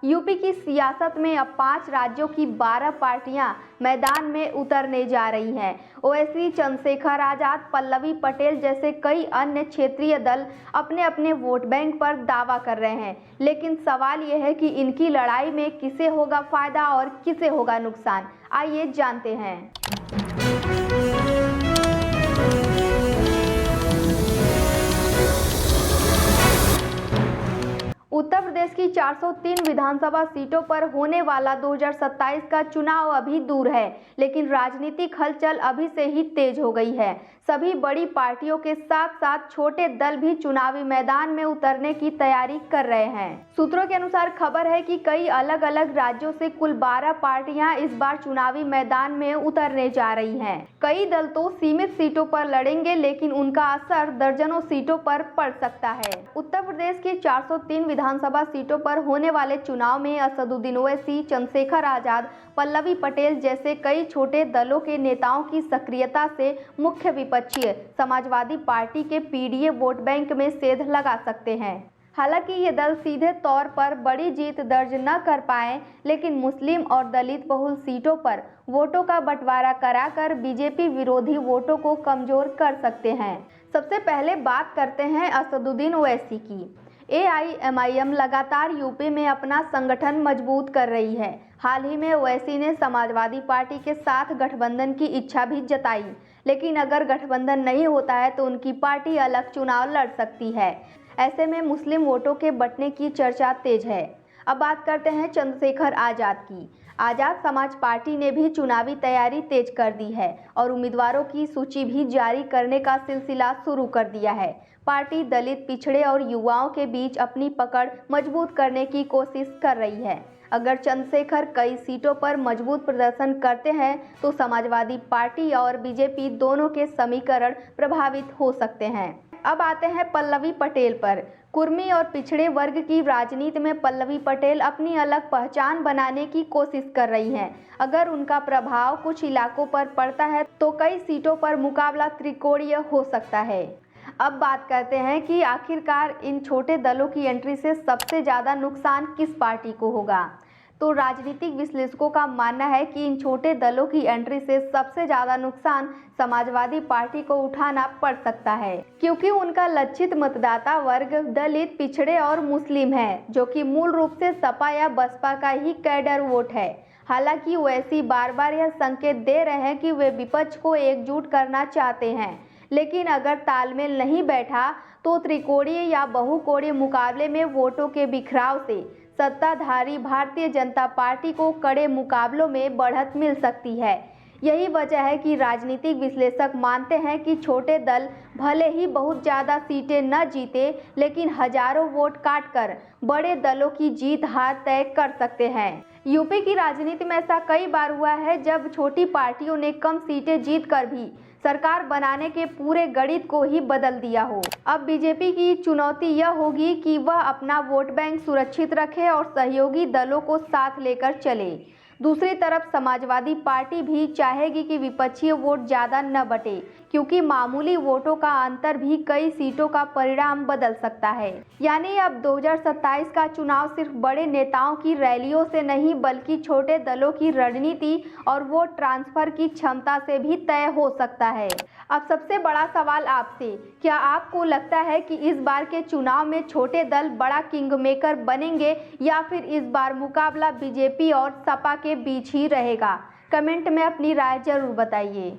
UP की सियासत में अब 5 राज्यों की 12 पार्टियां मैदान में उतरने जा रही हैं। ओवैसी, चंद्रशेखर आजाद, पल्लवी पटेल जैसे कई अन्य क्षेत्रीय दल अपने अपने वोट बैंक पर दावा कर रहे हैं, लेकिन सवाल यह है कि इनकी लड़ाई में किसे होगा फायदा और किसे होगा नुकसान। आइए जानते हैं। उत्तर प्रदेश की 403 विधानसभा सीटों पर होने वाला 2027 का चुनाव अभी दूर है, लेकिन राजनीतिक हलचल अभी से ही तेज हो गई है। सभी बड़ी पार्टियों के साथ साथ छोटे दल भी चुनावी मैदान में उतरने की तैयारी कर रहे हैं। सूत्रों के अनुसार खबर है कि कई अलग अलग राज्यों से कुल 12 पार्टियां इस बार चुनावी मैदान में उतरने जा रही हैं। कई दल तो सीमित सीटों पर लड़ेंगे, लेकिन उनका असर दर्जनों सीटों पर पड़ सकता है। उत्तर प्रदेश की 403 विधानसभा सीटों पर होने वाले चुनाव में असदुद्दीन ओवैसी, चंद्रशेखर आजाद, पल्लवी पटेल जैसे कई छोटे दलों के नेताओं की सक्रियता से मुख्य विपक्षी समाजवादी पार्टी के पीडीए वोट बैंक में सेंध लगा सकते हैं। हालांकि ये दल सीधे तौर पर बड़ी जीत दर्ज न कर पाए, लेकिन मुस्लिम और दलित बहुल सीटों पर वोटों का बंटवारा कराकर बीजेपी विरोधी वोटों को कमजोर कर सकते हैं। सबसे पहले बात करते हैं असदुद्दीन ओवैसी की। एआईएमआईएम लगातार यूपी में अपना संगठन मजबूत कर रही है। हाल ही में ओवैसी ने समाजवादी पार्टी के साथ गठबंधन की इच्छा भी जताई, लेकिन अगर गठबंधन नहीं होता है तो उनकी पार्टी अलग चुनाव लड़ सकती है। ऐसे में मुस्लिम वोटों के बंटने की चर्चा तेज है। अब बात करते हैं चंद्रशेखर आजाद की। आजाद समाज पार्टी ने भी चुनावी तैयारी तेज कर दी है और उम्मीदवारों की सूची भी जारी करने का सिलसिला शुरू कर दिया है। पार्टी दलित, पिछड़े और युवाओं के बीच अपनी पकड़ मजबूत करने की कोशिश कर रही है। अगर चंद्रशेखर कई सीटों पर मजबूत प्रदर्शन करते हैं तो समाजवादी पार्टी और बीजेपी दोनों के समीकरण प्रभावित हो सकते हैं। अब आते हैं पल्लवी पटेल पर। कुर्मी और पिछड़े वर्ग की राजनीति में पल्लवी पटेल अपनी अलग पहचान बनाने की कोशिश कर रही हैं। अगर उनका प्रभाव कुछ इलाकों पर पड़ता है तो कई सीटों पर मुकाबला त्रिकोणीय हो सकता है। अब बात करते हैं कि आखिरकार इन छोटे दलों की एंट्री से सबसे ज़्यादा नुकसान किस पार्टी को होगा। तो राजनीतिक विश्लेषकों का मानना है कि इन छोटे दलों की एंट्री से सबसे ज़्यादा नुकसान समाजवादी पार्टी को उठाना पड़ सकता है, क्योंकि उनका लक्षित मतदाता वर्ग दलित, पिछड़े और मुस्लिम है, जो कि मूल रूप से सपा या बसपा का ही कैडर वोट है। हालांकि ओवैसी बार बार यह संकेत दे रहे हैं कि वे विपक्ष को एकजुट करना चाहते हैं, लेकिन अगर तालमेल नहीं बैठा तो त्रिकोणीय या बहुकोणीय मुकाबले में वोटों के बिखराव से सत्ताधारी भारतीय जनता पार्टी को कड़े मुकाबलों में बढ़त मिल सकती है। यही वजह है कि राजनीतिक विश्लेषक मानते हैं कि छोटे दल भले ही बहुत ज़्यादा सीटें न जीते, लेकिन हजारों वोट काटकर बड़े दलों की जीत हार तय कर सकते हैं। यूपी की राजनीति में ऐसा कई बार हुआ है जब छोटी पार्टियों ने कम सीटें जीतकर भी सरकार बनाने के पूरे गणित को ही बदल दिया हो। अब बीजेपी की चुनौती यह होगी कि वह अपना वोट बैंक सुरक्षित रखे और सहयोगी दलों को साथ लेकर चले। दूसरी तरफ समाजवादी पार्टी भी चाहेगी कि विपक्षी वोट ज़्यादा न बटे, क्योंकि मामूली वोटों का अंतर भी कई सीटों का परिणाम बदल सकता है। यानी अब 2027 का चुनाव सिर्फ बड़े नेताओं की रैलियों से नहीं, बल्कि छोटे दलों की रणनीति और वोट ट्रांसफर की क्षमता से भी तय हो सकता है। अब सबसे बड़ा सवाल आपसे, क्या आपको लगता है कि इस बार के चुनाव में छोटे दल बड़ा किंगमेकर बनेंगे या फिर इस बार मुकाबला बीजेपी और सपा के बीच ही रहेगा? कमेंट में अपनी राय जरूर बताइए।